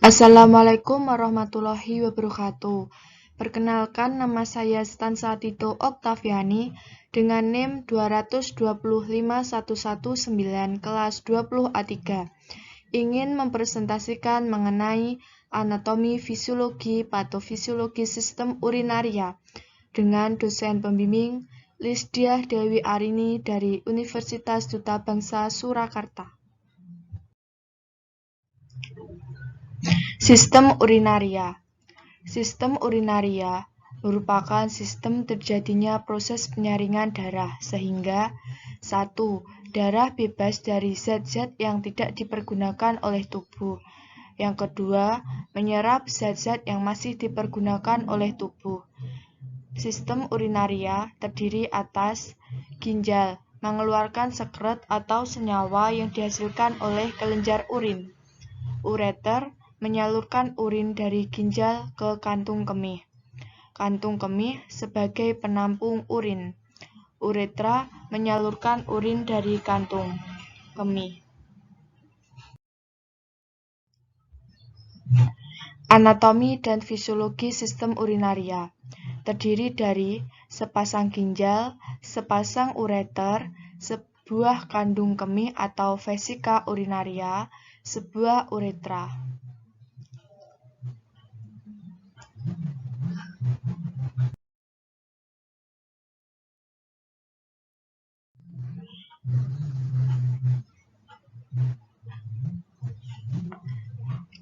Assalamualaikum warahmatullahi wabarakatuh. Perkenalkan, nama saya Stansa Tito Oktaviani dengan NIM 225119 kelas 20A3. Ingin mempresentasikan mengenai anatomi, fisiologi, patofisiologi sistem urinaria dengan dosen pembimbing Lisdiah Dewi Arini dari Universitas Duta Bangsa Surakarta. Sistem urinaria. Sistem urinaria merupakan sistem terjadinya proses penyaringan darah sehingga 1. Darah bebas dari zat-zat yang tidak dipergunakan oleh tubuh. Yang kedua, menyerap zat-zat yang masih dipergunakan oleh tubuh. Sistem urinaria terdiri atas ginjal, mengeluarkan sekret atau senyawa yang dihasilkan oleh kelenjar urin. Ureter, menyalurkan urin dari ginjal ke kantung kemih. Kantung kemih sebagai penampung urin. Uretra menyalurkan urin dari kantung kemih. Anatomi dan fisiologi sistem urinaria terdiri dari sepasang ginjal, sepasang ureter, sebuah kandung kemih atau vesika urinaria, sebuah uretra.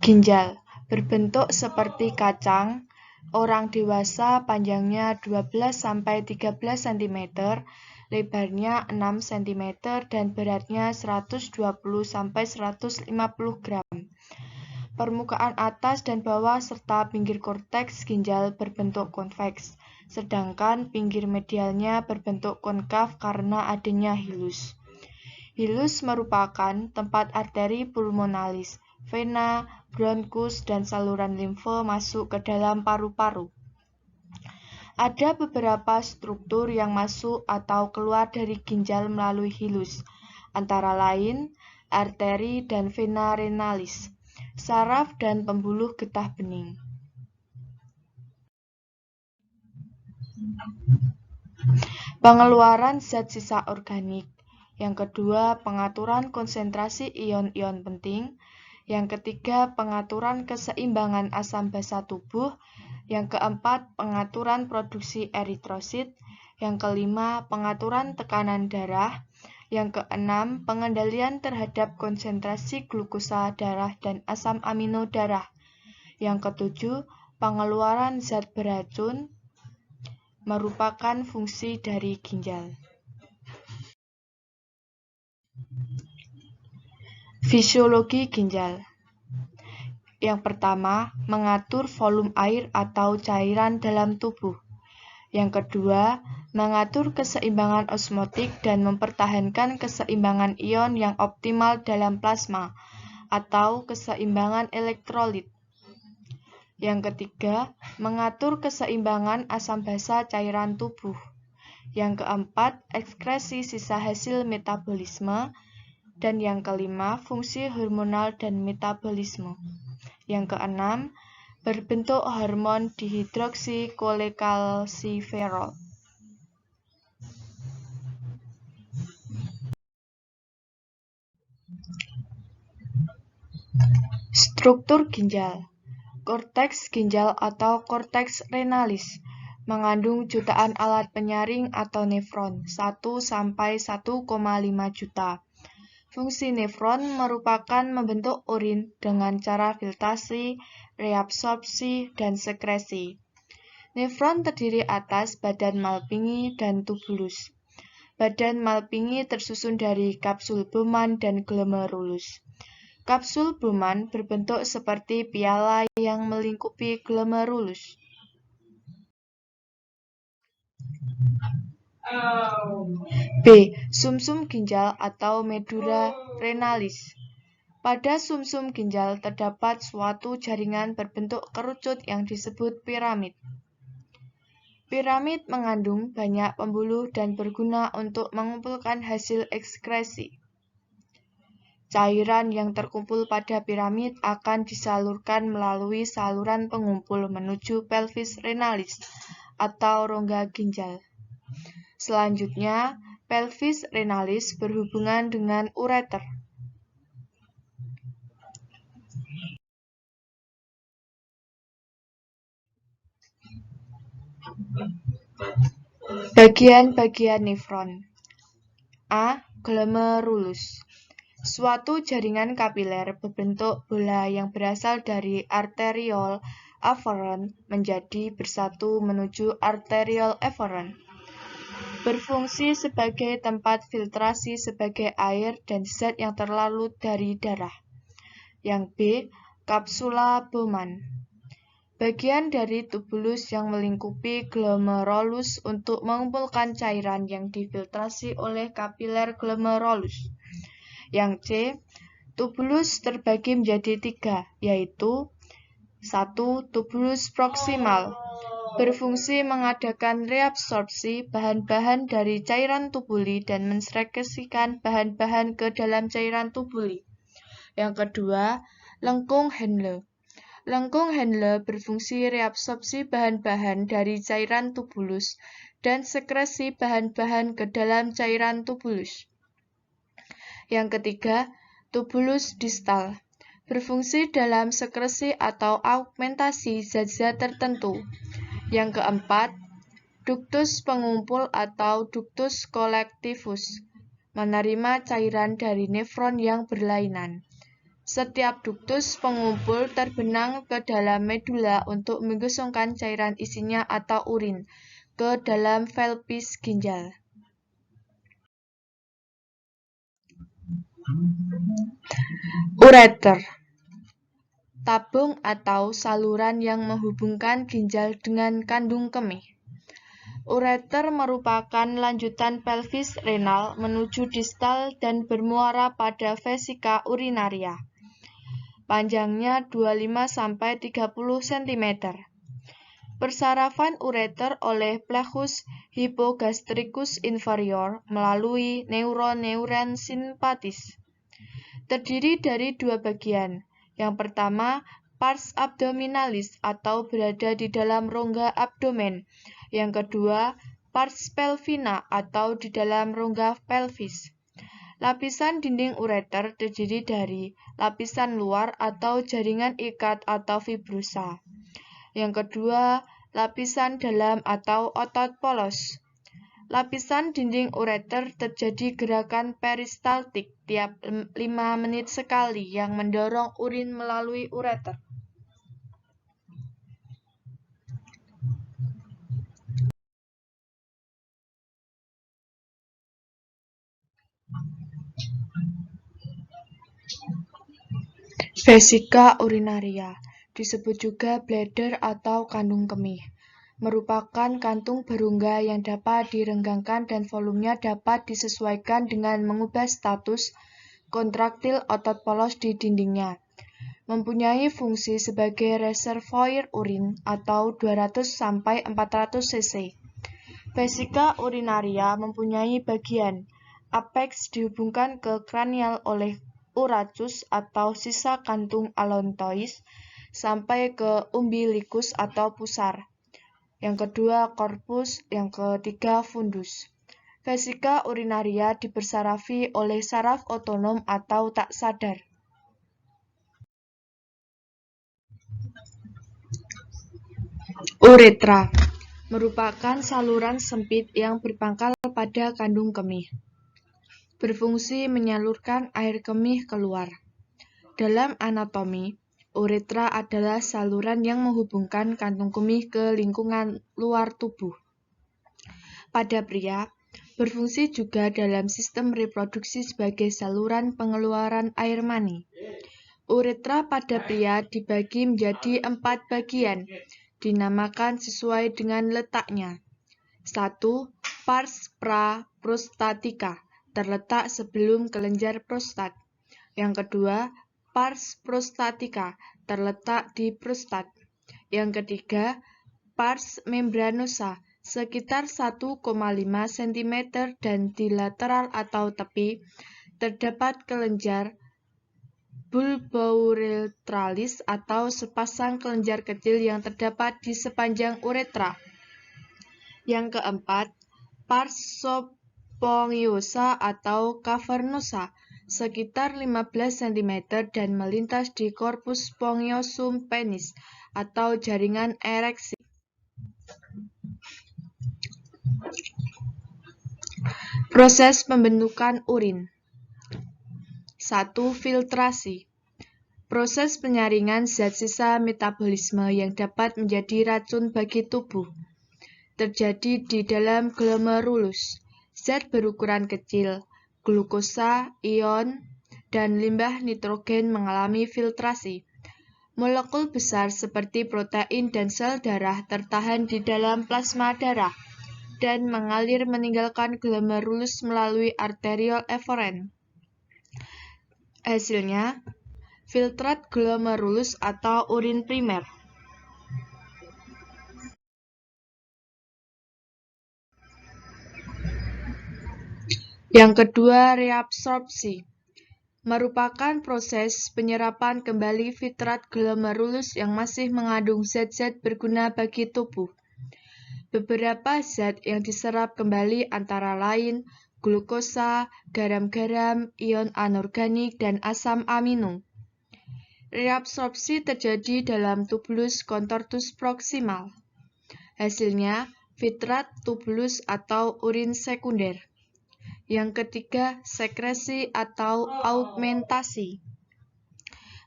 Ginjal berbentuk seperti kacang. Orang dewasa panjangnya 12-13 cm, lebarnya 6 cm, dan beratnya 120-150 gram. Permukaan atas dan bawah serta pinggir korteks ginjal berbentuk konveks, sedangkan pinggir medialnya berbentuk konkav karena adanya hilus. Hilus merupakan tempat arteri pulmonalis, vena, bronkus, dan saluran limfe masuk ke dalam paru-paru. Ada beberapa struktur yang masuk atau keluar dari ginjal melalui hilus, antara lain arteri dan vena renalis, saraf dan pembuluh getah bening. Pengeluaran zat sisa organik. Yang kedua, pengaturan konsentrasi ion-ion penting. Yang ketiga, pengaturan keseimbangan asam basa tubuh. Yang keempat, pengaturan produksi eritrosit. Yang kelima, pengaturan tekanan darah. Yang keenam, pengendalian terhadap konsentrasi glukosa darah dan asam amino darah. Yang ketujuh, pengeluaran zat beracun merupakan fungsi dari ginjal. Fisiologi ginjal. Yang pertama, mengatur volume air atau cairan dalam tubuh. Yang kedua, mengatur keseimbangan osmotik dan mempertahankan keseimbangan ion yang optimal dalam plasma atau keseimbangan elektrolit. Yang ketiga, mengatur keseimbangan asam basa cairan tubuh. Yang keempat, ekskresi sisa hasil metabolisme. Dan yang kelima, fungsi hormonal dan metabolisme. Yang keenam, berbentuk hormon dihidroksikolekalsiferol. Struktur ginjal. Korteks ginjal atau korteks renalis mengandung jutaan alat penyaring atau nefron, 1-1,5 juta. Fungsi nefron merupakan membentuk urin dengan cara filtrasi, reabsorpsi, dan sekresi. Nefron terdiri atas badan Malpighi dan tubulus. Badan Malpighi tersusun dari kapsul Bowman dan glomerulus. Kapsul Bowman berbentuk seperti piala yang melingkupi glomerulus. B. Sumsum ginjal atau medula renalis. Pada sumsum ginjal terdapat suatu jaringan berbentuk kerucut yang disebut piramid. Piramid mengandung banyak pembuluh dan berguna untuk mengumpulkan hasil ekskresi. Cairan yang terkumpul pada piramid akan disalurkan melalui saluran pengumpul menuju pelvis renalis atau rongga ginjal. Selanjutnya, pelvis renalis berhubungan dengan ureter. Bagian-bagian nefron. A. Glomerulus. Suatu jaringan kapiler berbentuk bola yang berasal dari arteriole afferent menjadi bersatu menuju arteriole efferent. Berfungsi sebagai tempat filtrasi sebagai air dan zat yang terlarut dari darah. Yang B. Kapsula Bowman. Bagian dari tubulus yang melingkupi glomerulus untuk mengumpulkan cairan yang difiltrasi oleh kapiler glomerulus. Yang C. Tubulus terbagi menjadi 3, yaitu 1. Tubulus proksimal, berfungsi mengadakan reabsorpsi bahan-bahan dari cairan tubuli dan mensekresikan bahan-bahan ke dalam cairan tubuli. Yang kedua, lengkung Henle. Lengkung Henle berfungsi reabsorpsi bahan-bahan dari cairan tubulus dan sekresi bahan-bahan ke dalam cairan tubulus. Yang ketiga, tubulus distal, berfungsi dalam sekresi atau augmentasi zat-zat tertentu. Yang keempat, ductus pengumpul atau ductus collectivus, menerima cairan dari nefron yang berlainan. Setiap ductus pengumpul terbenang ke dalam medula untuk menggosongkan cairan isinya atau urin ke dalam pelvis ginjal. Ureter, tabung atau saluran yang menghubungkan ginjal dengan kandung kemih. Ureter merupakan lanjutan pelvis renal menuju distal dan bermuara pada vesika urinaria. Panjangnya 25–30 cm. Persarafan ureter oleh plexus hypogastricus inferior melalui neuron simpatis. Terdiri dari 2 bagian. Yang pertama, pars abdominalis atau berada di dalam rongga abdomen. Yang kedua, pars pelvina atau di dalam rongga pelvis. Lapisan dinding ureter terdiri dari lapisan luar atau jaringan ikat atau fibrosa. Yang kedua, lapisan dalam atau otot polos. Lapisan dinding ureter terjadi gerakan peristaltik tiap 5 menit sekali yang mendorong urin melalui ureter. Vesika urinaria, disebut juga bladder atau kandung kemih, merupakan kantung berongga yang dapat direnggangkan dan volumenya dapat disesuaikan dengan mengubah status kontraktil otot polos di dindingnya. Mempunyai fungsi sebagai reservoir urin atau 200–400 cc. Vesika urinaria mempunyai bagian apex dihubungkan ke kranial oleh urachus atau sisa kantung alontois sampai ke umbilicus atau pusar. Yang kedua corpus, yang ketiga fundus. Vesika urinaria dibersarafi oleh saraf otonom atau tak sadar. Uretra merupakan saluran sempit yang berpangkal pada kandung kemih. Berfungsi menyalurkan air kemih keluar. Dalam anatomi, uretra adalah saluran yang menghubungkan kantung kemih ke lingkungan luar tubuh. Pada pria, berfungsi juga dalam sistem reproduksi sebagai saluran pengeluaran air mani. Uretra pada pria dibagi menjadi 4 bagian, dinamakan sesuai dengan letaknya. 1. Pars praprostatica, terletak sebelum kelenjar prostat. Yang kedua, pars prostatica, terletak di prostat. Yang ketiga, pars membranosa, sekitar 1,5 cm dan di lateral atau tepi terdapat kelenjar bulbouretralis atau sepasang kelenjar kecil yang terdapat di sepanjang uretra. Yang keempat, pars spongiosa atau cavernosa, sekitar 15 cm dan melintas di corpus spongiosum penis atau jaringan ereksi. Proses pembentukan urin. 1. Filtrasi. Proses penyaringan zat sisa metabolisme yang dapat menjadi racun bagi tubuh. Terjadi di dalam glomerulus. Zat berukuran kecil, glukosa, ion, dan limbah nitrogen mengalami filtrasi. Molekul besar seperti protein dan sel darah tertahan di dalam plasma darah dan mengalir meninggalkan glomerulus melalui arteriol efferent. Hasilnya, filtrat glomerulus atau urin primer. Yang kedua, reabsorpsi. Merupakan proses penyerapan kembali filtrat glomerulus yang masih mengandung zat-zat berguna bagi tubuh. Beberapa zat yang diserap kembali antara lain glukosa, garam-garam, ion anorganik, dan asam amino. Reabsorpsi terjadi dalam tubulus contortus proximal. Hasilnya, filtrat tubulus atau urin sekunder. Yang ketiga, sekresi atau augmentasi.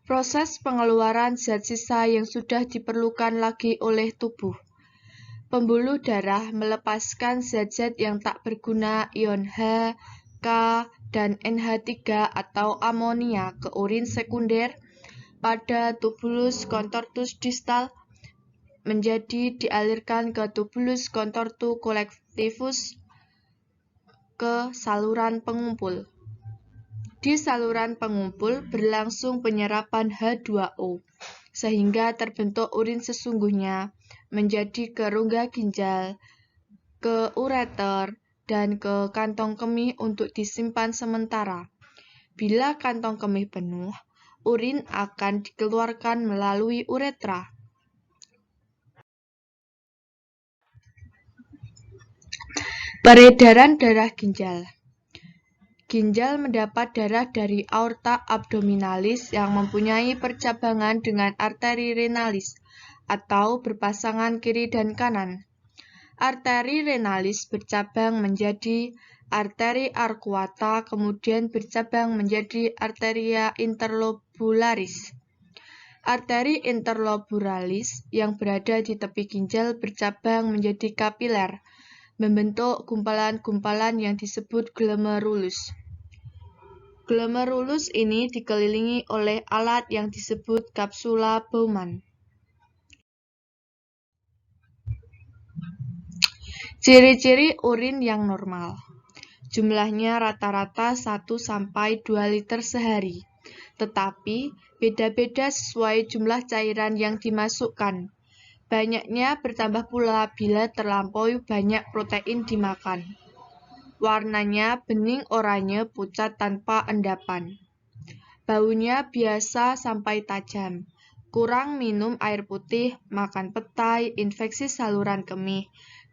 Proses pengeluaran zat sisa yang sudah diperlukan lagi oleh tubuh. Pembuluh darah melepaskan zat-zat yang tak berguna ion H, K, dan NH3 atau amonia ke urin sekunder pada tubulus contortus distal menjadi dialirkan ke tubulus contortus collectivus ke saluran pengumpul. Di saluran pengumpul berlangsung penyerapan H2O, sehingga terbentuk urin sesungguhnya menjadi ke rongga ginjal, ke ureter, dan ke kantong kemih untuk disimpan sementara. Bila kantong kemih penuh, urin akan dikeluarkan melalui uretra. Peredaran darah ginjal. Ginjal mendapat darah dari aorta abdominalis yang mempunyai percabangan dengan arteri renalis atau berpasangan kiri dan kanan. Arteri renalis bercabang menjadi arteri arcuata, kemudian bercabang menjadi arteria interlobularis. Arteri interlobularis yang berada di tepi ginjal bercabang menjadi kapiler, membentuk gumpalan-gumpalan yang disebut glomerulus. Glomerulus ini dikelilingi oleh alat yang disebut kapsula Bowman. Ciri-ciri urin yang normal. Jumlahnya rata-rata 1–2 liter sehari, tetapi beda-beda sesuai jumlah cairan yang dimasukkan. Banyaknya bertambah pula bila terlampaui banyak protein dimakan. Warnanya bening oranye pucat tanpa endapan. Baunya biasa sampai tajam. Kurang minum air putih, makan petai, infeksi saluran kemih,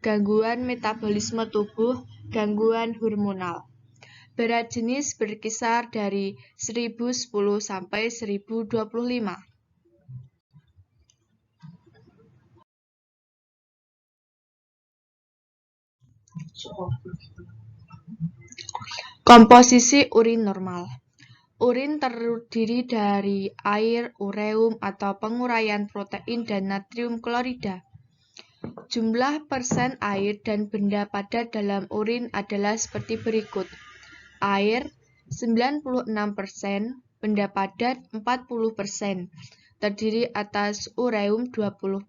gangguan metabolisme tubuh, gangguan hormonal. Berat jenis berkisar dari 1010 sampai 1025. Komposisi urin normal. Urin terdiri dari air, ureum atau penguraian protein dan natrium klorida. Jumlah persen air dan benda padat dalam urin adalah seperti berikut. Air 96%, benda padat 40%, terdiri atas ureum 22%,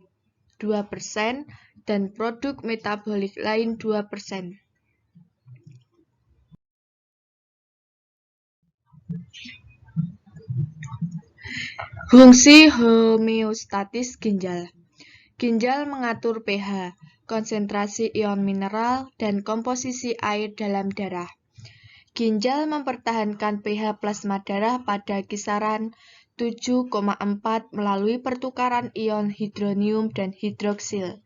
dan produk metabolik lain 2%. Fungsi homeostatis ginjal. Ginjal mengatur pH, konsentrasi ion mineral, dan komposisi air dalam darah. Ginjal mempertahankan pH plasma darah pada kisaran 7,4 melalui pertukaran ion hidronium dan hidroksil.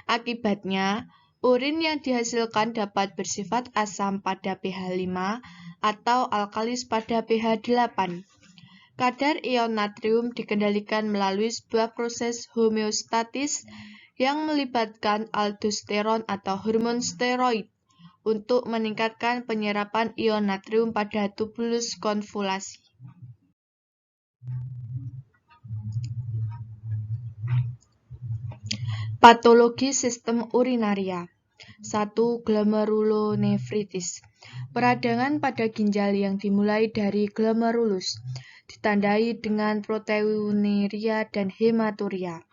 Akibatnya, urin yang dihasilkan dapat bersifat asam pada pH 5 atau alkalis pada pH 8. Kadar ion natrium dikendalikan melalui sebuah proses homeostatis yang melibatkan aldosteron atau hormon steroid untuk meningkatkan penyerapan ion natrium pada tubulus konvolasi. Patologi sistem urinaria. 1. Glomerulonefritis. Peradangan pada ginjal yang dimulai dari glomerulus, ditandai dengan proteinuria dan hematuria,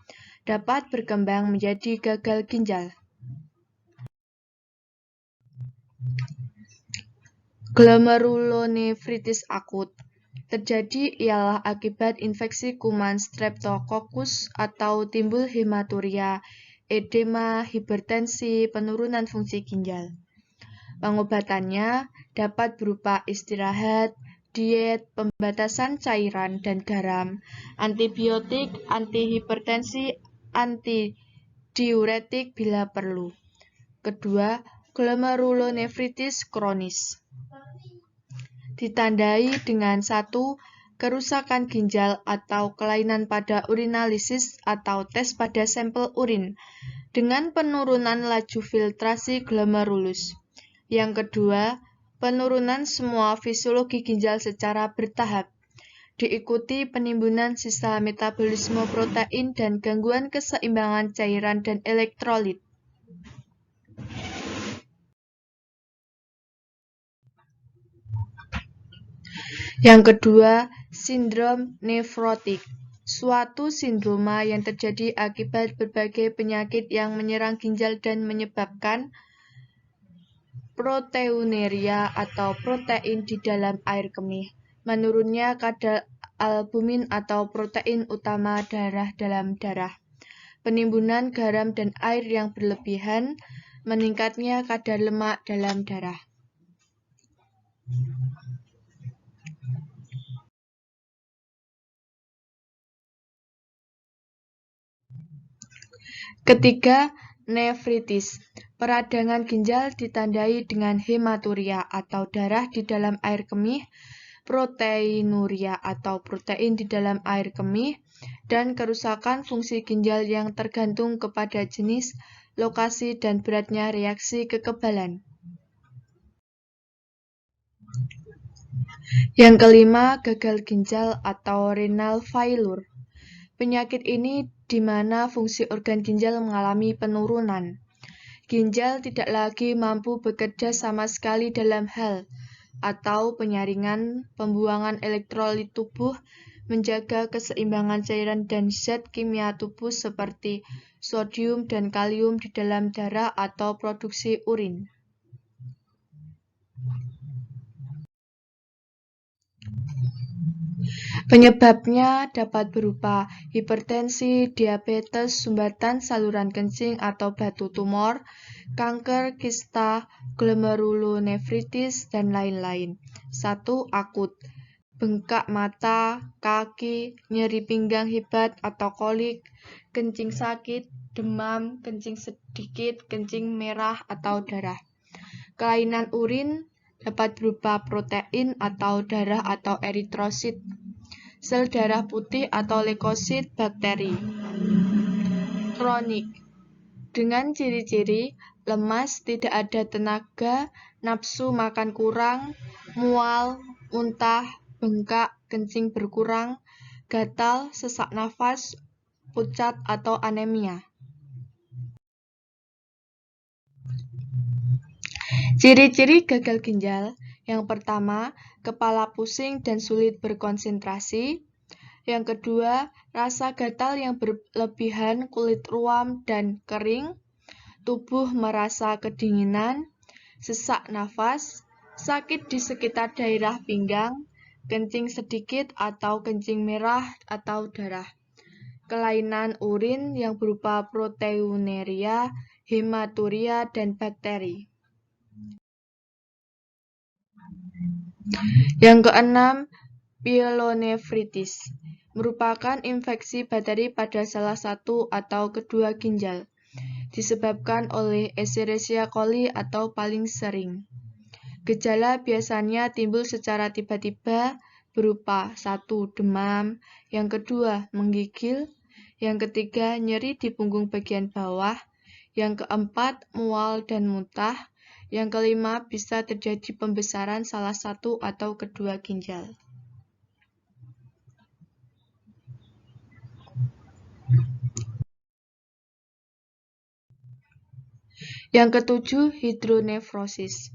dapat berkembang menjadi gagal ginjal. Glomerulonefritis akut terjadi ialah akibat infeksi kuman Streptococcus atau timbul hematuria, edema, hipertensi, penurunan fungsi ginjal. Pengobatannya dapat berupa istirahat, diet, pembatasan cairan dan garam, antibiotik, antihipertensi, antidiuretik bila perlu. Kedua, glomerulonefritis kronis. Ditandai dengan 1. Kerusakan ginjal atau kelainan pada urinalisis atau tes pada sampel urin dengan penurunan laju filtrasi glomerulus. Yang kedua, penurunan semua fisiologi ginjal secara bertahap, diikuti penimbunan sisa metabolisme protein dan gangguan keseimbangan cairan dan elektrolit. Yang kedua, sindrom nefrotik, suatu sindroma yang terjadi akibat berbagai penyakit yang menyerang ginjal dan menyebabkan proteinuria atau protein di dalam air kemih, menurunnya kadar albumin atau protein utama darah dalam darah, penimbunan garam dan air yang berlebihan, meningkatnya kadar lemak dalam darah. Ketiga, nefritis. Peradangan ginjal ditandai dengan hematuria atau darah di dalam air kemih, proteinuria atau protein di dalam air kemih, dan kerusakan fungsi ginjal yang tergantung kepada jenis, lokasi, dan beratnya reaksi kekebalan. Yang kelima, gagal ginjal atau renal failure. Penyakit ini di mana fungsi organ ginjal mengalami penurunan. Ginjal tidak lagi mampu bekerja sama sekali dalam hal atau penyaringan, pembuangan elektrolit tubuh, menjaga keseimbangan cairan dan zat kimia tubuh seperti sodium dan kalium di dalam darah atau produksi urin. Penyebabnya dapat berupa hipertensi, diabetes, sumbatan saluran kencing atau batu tumor, kanker, kista, glomerulonefritis, dan lain-lain. 1. Akut. Bengkak mata, kaki, nyeri pinggang hebat atau kolik, kencing sakit, demam, kencing sedikit, kencing merah atau darah. Kelainan urin dapat berupa protein atau darah atau eritrosit, sel darah putih atau leukosit, bakteri. Kronik, dengan ciri-ciri lemas, tidak ada tenaga, nafsu makan kurang, mual, muntah, bengkak, kencing berkurang, gatal, sesak nafas, pucat atau anemia. Ciri-ciri gagal ginjal. Yang pertama, kepala pusing dan sulit berkonsentrasi. Yang kedua, rasa gatal yang berlebihan, kulit ruam dan kering, tubuh merasa kedinginan, sesak nafas, sakit di sekitar daerah pinggang, kencing sedikit atau kencing merah atau darah. Kelainan urin yang berupa proteinuria, hematuria, dan bakteri. Yang keenam, pyelonefritis merupakan infeksi bakteri pada salah satu atau kedua ginjal, disebabkan oleh Escherichia coli atau paling sering. Gejala biasanya timbul secara tiba-tiba berupa 1. Demam, yang kedua menggigil, yang ketiga nyeri di punggung bagian bawah, yang keempat mual dan muntah, yang kelima bisa terjadi pembesaran salah satu atau kedua ginjal. Yang ketujuh, hidronefrosis,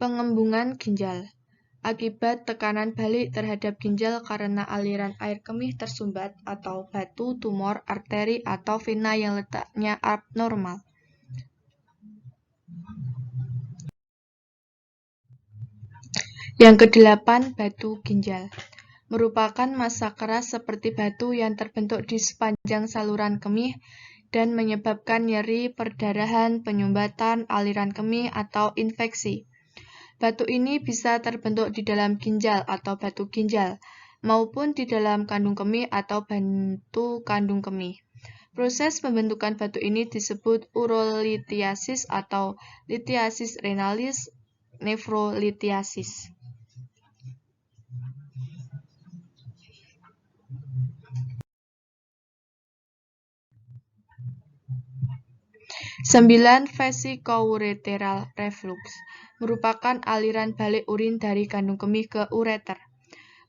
pengembungan ginjal. Akibat tekanan balik terhadap ginjal karena aliran air kemih tersumbat atau batu, tumor, arteri, atau vena yang letaknya abnormal. Yang kedelapan, batu ginjal. Merupakan massa keras seperti batu yang terbentuk di sepanjang saluran kemih dan menyebabkan nyeri, perdarahan, penyumbatan, aliran kemih, atau infeksi. Batu ini bisa terbentuk di dalam ginjal atau batu ginjal, maupun di dalam kandung kemih atau batu kandung kemih. Proses pembentukan batu ini disebut urolithiasis atau lithiasis renalis, nefrolithiasis. 9. Vesicoureteral reflux merupakan aliran balik urin dari kandung kemih ke ureter.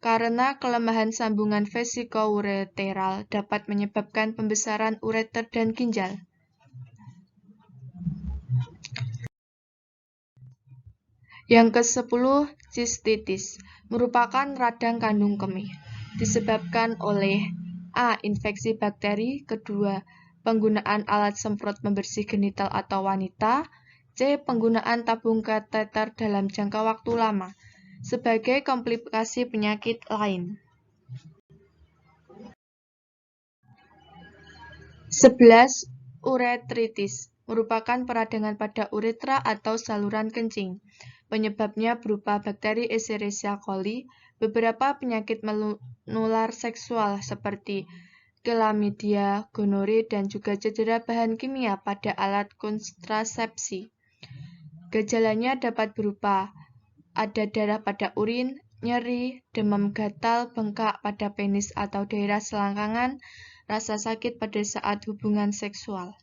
Karena kelemahan sambungan vesicoureteral dapat menyebabkan pembesaran ureter dan ginjal. Yang ke-10, cystitis, merupakan radang kandung kemih, disebabkan oleh A. Infeksi bakteri, kedua, penggunaan alat semprot pembersih genital atau wanita, C. Penggunaan tabung kateter dalam jangka waktu lama, sebagai komplikasi penyakit lain. 11. Uretritis, merupakan peradangan pada uretra atau saluran kencing. Penyebabnya berupa bakteri Escherichia coli, beberapa penyakit menular seksual seperti chlamydia, gonore, dan juga cedera bahan kimia pada alat kontrasepsi. Gejalanya dapat berupa ada darah pada urin, nyeri, demam gatal, bengkak pada penis atau daerah selangkangan, rasa sakit pada saat hubungan seksual.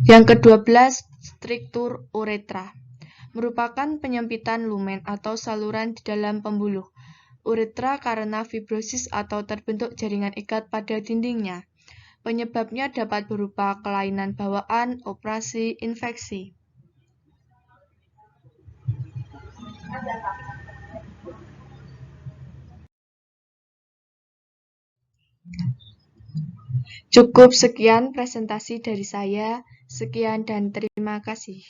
Yang ke-12, struktur uretra, merupakan penyempitan lumen atau saluran di dalam pembuluh uretra karena fibrosis atau terbentuk jaringan ikat pada dindingnya. Penyebabnya dapat berupa kelainan bawaan, operasi, infeksi. Cukup sekian presentasi dari saya. Sekian dan terima kasih.